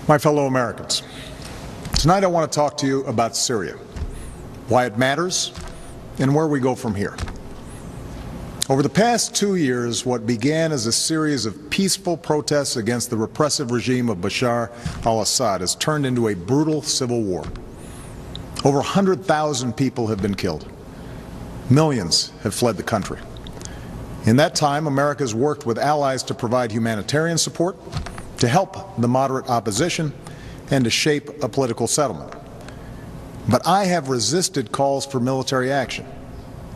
My fellow Americans, tonight I want to talk to you about Syria, why it matters, and where we go from here. Over the past 2 years, what began as a series of peaceful protests against the repressive regime of Bashar al-Assad has turned into a brutal civil war. Over 100,000 people have been killed. Millions have fled the country. In that time, America has worked with allies to provide humanitarian support, to help the moderate opposition, and to shape a political settlement. But I have resisted calls for military action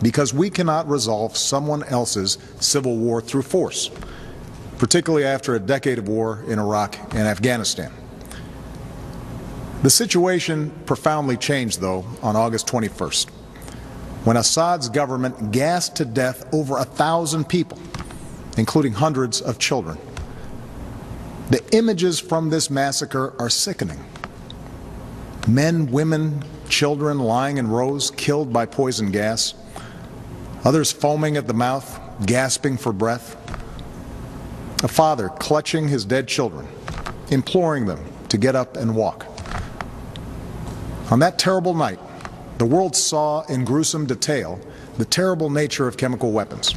because we cannot resolve someone else's civil war through force, particularly after a decade of war in Iraq and Afghanistan. The situation profoundly changed, though, on August 21st, when Assad's government gassed to death over 1,000 people, including hundreds of children. The images from this massacre are sickening. Men, women, children lying in rows, killed by poison gas. Others foaming at the mouth, gasping for breath. A father clutching his dead children, imploring them to get up and walk. On that terrible night, the world saw in gruesome detail the terrible nature of chemical weapons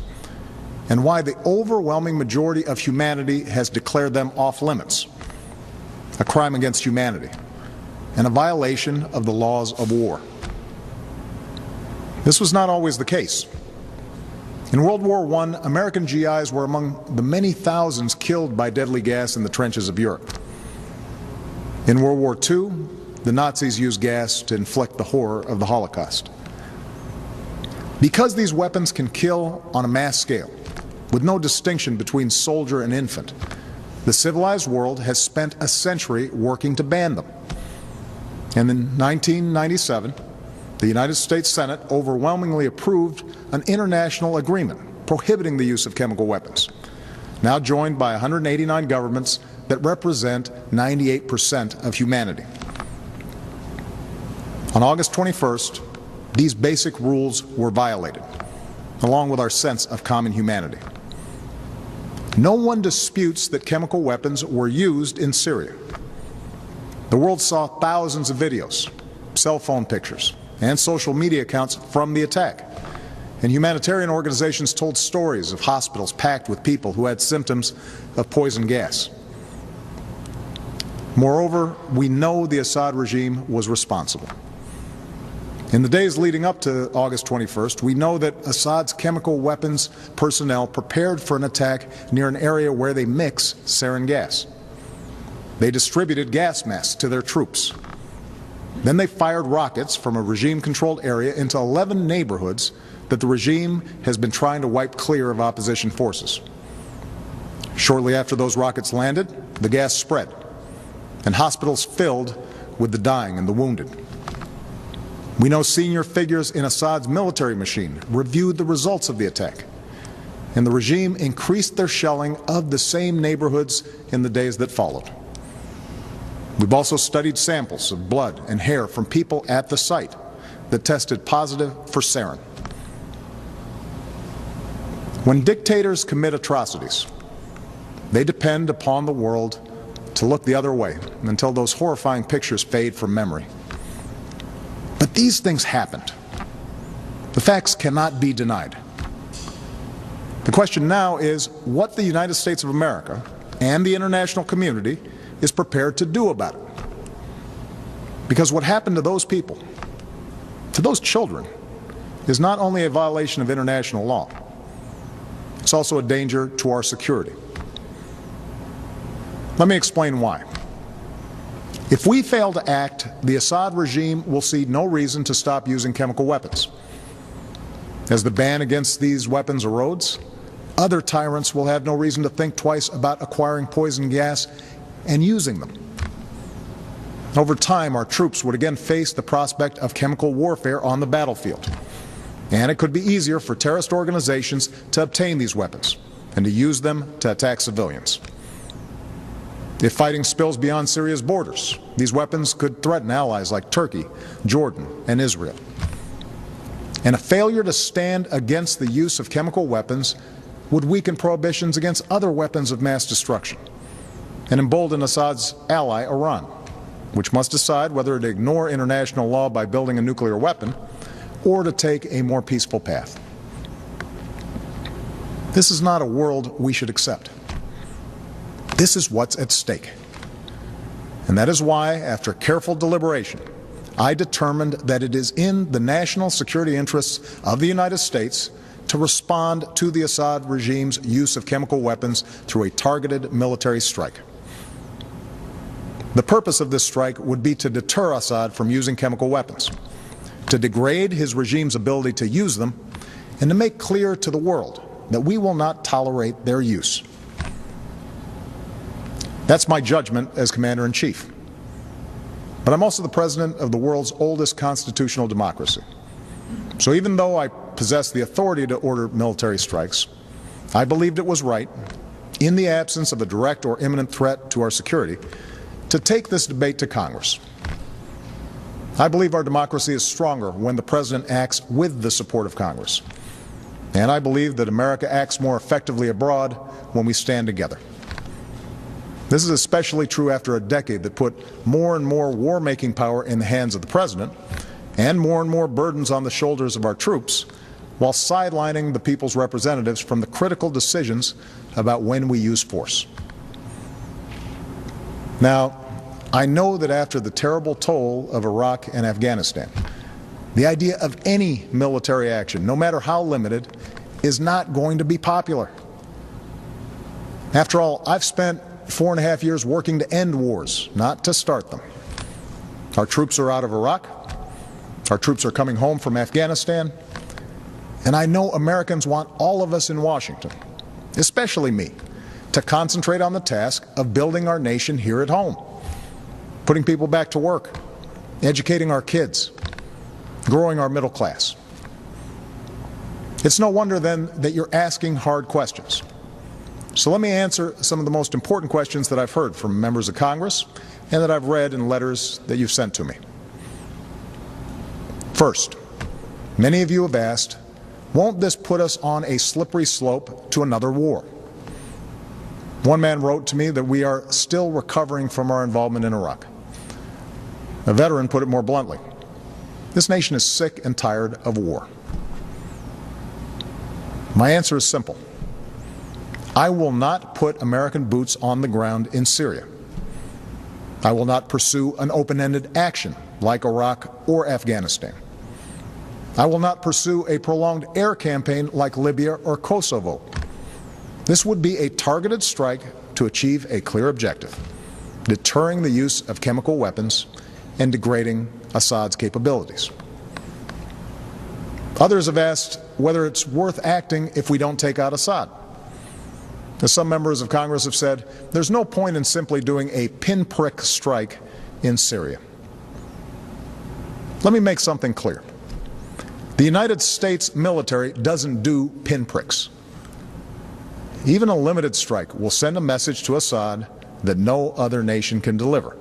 and why the overwhelming majority of humanity has declared them off limits, a crime against humanity, and a violation of the laws of war. This was not always the case. In World War I, American GIs were among the many thousands killed by deadly gas in the trenches of Europe. In World War II, the Nazis used gas to inflict the horror of the Holocaust. Because these weapons can kill on a mass scale, with no distinction between soldier and infant, the civilized world has spent a century working to ban them. And in 1997, the United States Senate overwhelmingly approved an international agreement prohibiting the use of chemical weapons, now joined by 189 governments that represent 98% of humanity. On August 21st, these basic rules were violated, along with our sense of common humanity. No one disputes that chemical weapons were used in Syria. The world saw thousands of videos, cell phone pictures, and social media accounts from the attack. And humanitarian organizations told stories of hospitals packed with people who had symptoms of poison gas. Moreover, we know the Assad regime was responsible. In the days leading up to August 21st, we know that Assad's chemical weapons personnel prepared for an attack near an area where they mix sarin gas. They distributed gas masks to their troops. Then they fired rockets from a regime-controlled area into 11 neighborhoods that the regime has been trying to wipe clear of opposition forces. Shortly after those rockets landed, the gas spread, and hospitals filled with the dying and the wounded. We know senior figures in Assad's military machine reviewed the results of the attack, and the regime increased their shelling of the same neighborhoods in the days that followed. We've also studied samples of blood and hair from people at the site that tested positive for sarin. When dictators commit atrocities, they depend upon the world to look the other way until those horrifying pictures fade from memory. But these things happened. The facts cannot be denied. The question now is what the United States of America and the international community is prepared to do about it. Because what happened to those people, to those children, is not only a violation of international law, it's also a danger to our security. Let me explain why. If we fail to act, the Assad regime will see no reason to stop using chemical weapons. As the ban against these weapons erodes, other tyrants will have no reason to think twice about acquiring poison gas and using them. Over time, our troops would again face the prospect of chemical warfare on the battlefield, and it could be easier for terrorist organizations to obtain these weapons and to use them to attack civilians. If fighting spills beyond Syria's borders, these weapons could threaten allies like Turkey, Jordan, and Israel. And a failure to stand against the use of chemical weapons would weaken prohibitions against other weapons of mass destruction and embolden Assad's ally, Iran, which must decide whether to ignore international law by building a nuclear weapon or to take a more peaceful path. This is not a world we should accept. This is what's at stake. And that is why, after careful deliberation, I determined that it is in the national security interests of the United States to respond to the Assad regime's use of chemical weapons through a targeted military strike. The purpose of this strike would be to deter Assad from using chemical weapons, to degrade his regime's ability to use them, and to make clear to the world that we will not tolerate their use. That's my judgment as Commander-in-Chief. But I'm also the President of the world's oldest constitutional democracy. So even though I possess the authority to order military strikes, I believed it was right, in the absence of a direct or imminent threat to our security, to take this debate to Congress. I believe our democracy is stronger when the President acts with the support of Congress. And I believe that America acts more effectively abroad when we stand together. This is especially true after a decade that put more and more war-making power in the hands of the President and more burdens on the shoulders of our troops, while sidelining the people's representatives from the critical decisions about when we use force. Now, I know that after the terrible toll of Iraq and Afghanistan, the idea of any military action, no matter how limited, is not going to be popular. After all, I've spent 4.5 years working to end wars, not to start them. Our troops are out of Iraq. Our troops are coming home from Afghanistan. And I know Americans want all of us in Washington, especially me, to concentrate on the task of building our nation here at home, putting people back to work, educating our kids, growing our middle class. It's no wonder then that you're asking hard questions. So let me answer some of the most important questions that I've heard from members of Congress and that I've read in letters that you've sent to me. First, many of you have asked, won't this put us on a slippery slope to another war? One man wrote to me that we are still recovering from our involvement in Iraq. A veteran put it more bluntly. This nation is sick and tired of war. My answer is simple. I will not put American boots on the ground in Syria. I will not pursue an open-ended action like Iraq or Afghanistan. I will not pursue a prolonged air campaign like Libya or Kosovo. This would be a targeted strike to achieve a clear objective, deterring the use of chemical weapons and degrading Assad's capabilities. Others have asked whether it's worth acting if we don't take out Assad. As some members of Congress have said, there's no point in simply doing a pinprick strike in Syria. Let me make something clear. The United States military doesn't do pinpricks. Even a limited strike will send a message to Assad that no other nation can deliver.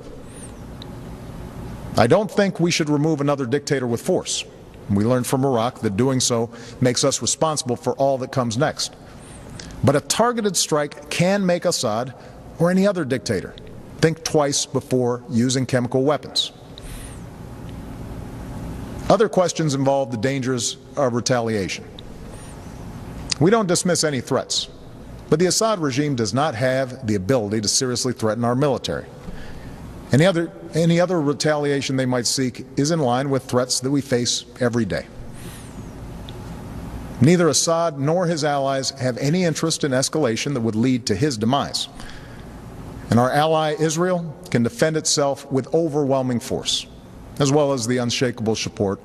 I don't think we should remove another dictator with force. We learned from Iraq that doing so makes us responsible for all that comes next. But a targeted strike can make Assad, or any other dictator, think twice before using chemical weapons. Other questions involve the dangers of retaliation. We don't dismiss any threats, but the Assad regime does not have the ability to seriously threaten our military. Any other retaliation they might seek is in line with threats that we face every day. Neither Assad nor his allies have any interest in escalation that would lead to his demise. And our ally Israel can defend itself with overwhelming force, as well as the unshakable support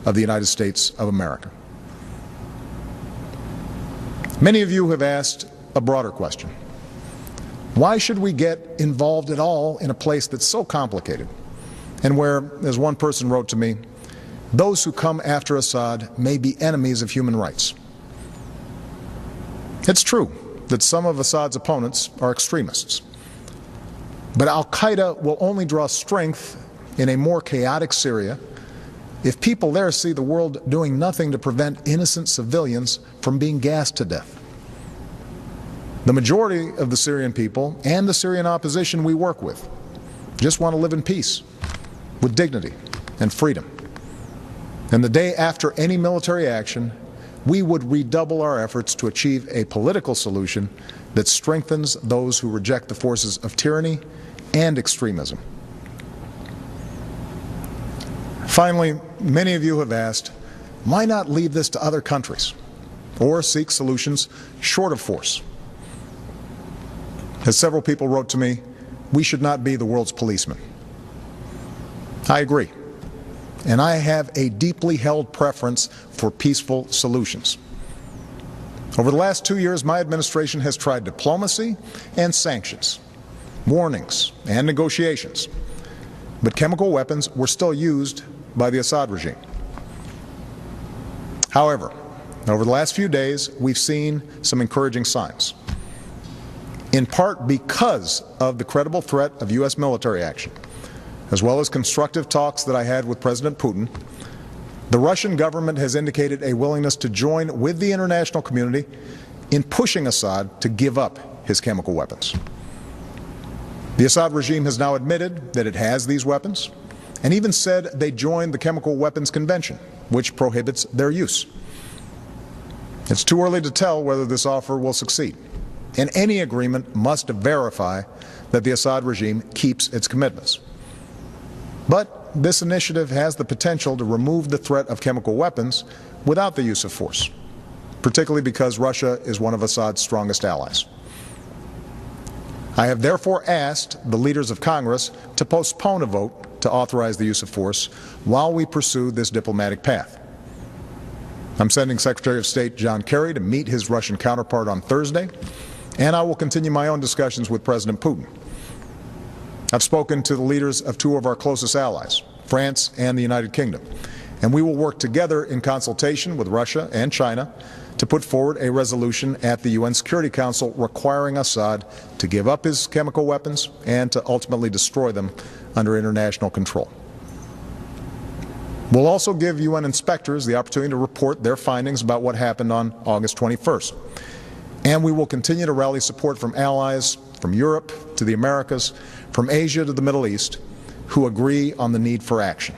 of the United States of America. Many of you have asked a broader question. Why should we get involved at all in a place that's so complicated and where, as one person wrote to me, those who come after Assad may be enemies of human rights? It's true that some of Assad's opponents are extremists, but al-Qaeda will only draw strength in a more chaotic Syria if people there see the world doing nothing to prevent innocent civilians from being gassed to death. The majority of the Syrian people and the Syrian opposition we work with just want to live in peace, with dignity and freedom. And the day after any military action, we would redouble our efforts to achieve a political solution that strengthens those who reject the forces of tyranny and extremism. Finally, many of you have asked, why not leave this to other countries or seek solutions short of force? As several people wrote to me, we should not be the world's policeman. I agree, and I have a deeply held preference for peaceful solutions. Over the last 2 years, my administration has tried diplomacy and sanctions, warnings and negotiations, but chemical weapons were still used by the Assad regime. However, over the last few days, we've seen some encouraging signs. In part because of the credible threat of U.S. military action, as well as constructive talks that I had with President Putin, the Russian government has indicated a willingness to join with the international community in pushing Assad to give up his chemical weapons. The Assad regime has now admitted that it has these weapons, and even said they joined the Chemical Weapons Convention, which prohibits their use. It's too early to tell whether this offer will succeed, and any agreement must verify that the Assad regime keeps its commitments. But this initiative has the potential to remove the threat of chemical weapons without the use of force, particularly because Russia is one of Assad's strongest allies. I have therefore asked the leaders of Congress to postpone a vote to authorize the use of force while we pursue this diplomatic path. I'm sending Secretary of State John Kerry to meet his Russian counterpart on Thursday, and I will continue my own discussions with President Putin. I've spoken to the leaders of two of our closest allies, France and the United Kingdom, and we will work together in consultation with Russia and China to put forward a resolution at the UN Security Council requiring Assad to give up his chemical weapons and to ultimately destroy them under international control. We'll also give UN inspectors the opportunity to report their findings about what happened on August 21st. And we will continue to rally support from allies from Europe to the Americas, from Asia to the Middle East, who agree on the need for action.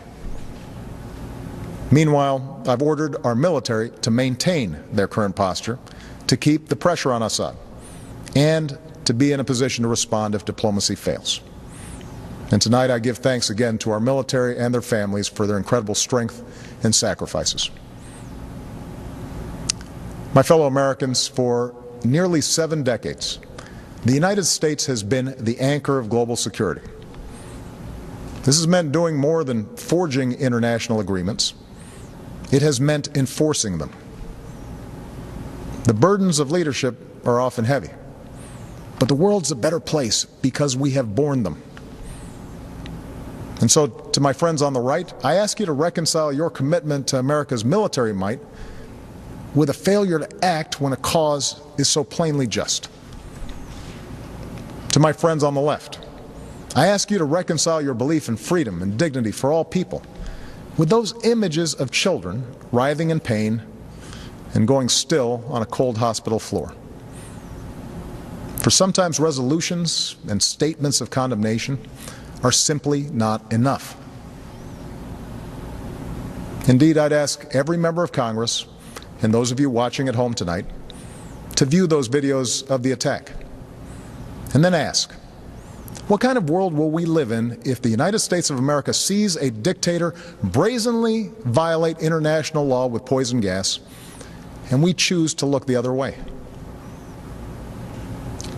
Meanwhile, I've ordered our military to maintain their current posture, to keep the pressure on Assad, and to be in a position to respond if diplomacy fails. And tonight I give thanks again to our military and their families for their incredible strength and sacrifices. My fellow Americans, for nearly 7 decades, the United States has been the anchor of global security. This has meant doing more than forging international agreements. It has meant enforcing them. The burdens of leadership are often heavy, but the world's a better place because we have borne them. And so, to my friends on the right, I ask you to reconcile your commitment to America's military might with a failure to act when a cause is so plainly just. To my friends on the left, I ask you to reconcile your belief in freedom and dignity for all people with those images of children writhing in pain and going still on a cold hospital floor. For sometimes resolutions and statements of condemnation are simply not enough. Indeed, I'd ask every member of Congress and those of you watching at home tonight to view those videos of the attack and then ask, what kind of world will we live in if the United States of America sees a dictator brazenly violate international law with poison gas and we choose to look the other way?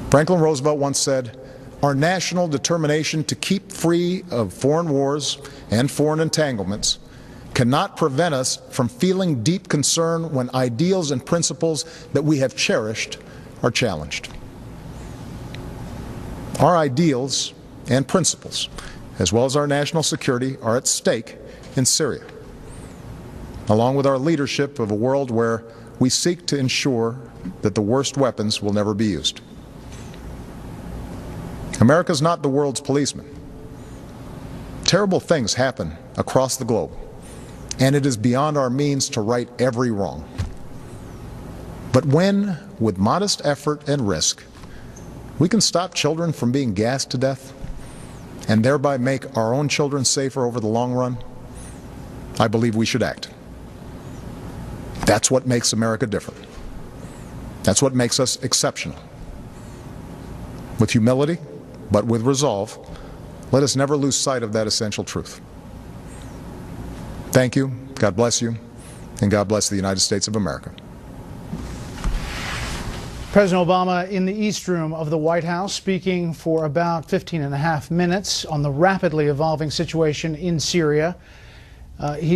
Franklin Roosevelt once said, "Our national determination to keep free of foreign wars and foreign entanglements cannot prevent us from feeling deep concern when ideals and principles that we have cherished are challenged." Our ideals and principles, as well as our national security, are at stake in Syria, along with our leadership of a world where we seek to ensure that the worst weapons will never be used. America is not the world's policeman. Terrible things happen across the globe, and it is beyond our means to right every wrong. But when, with modest effort and risk, we can stop children from being gassed to death and thereby make our own children safer over the long run, I believe we should act. That's what makes America different. That's what makes us exceptional. With humility, but with resolve, let us never lose sight of that essential truth. Thank you, God bless you, and God bless the United States of America. President Obama in the East Room of the White House speaking for about 15 and a half minutes on the rapidly evolving situation in Syria. He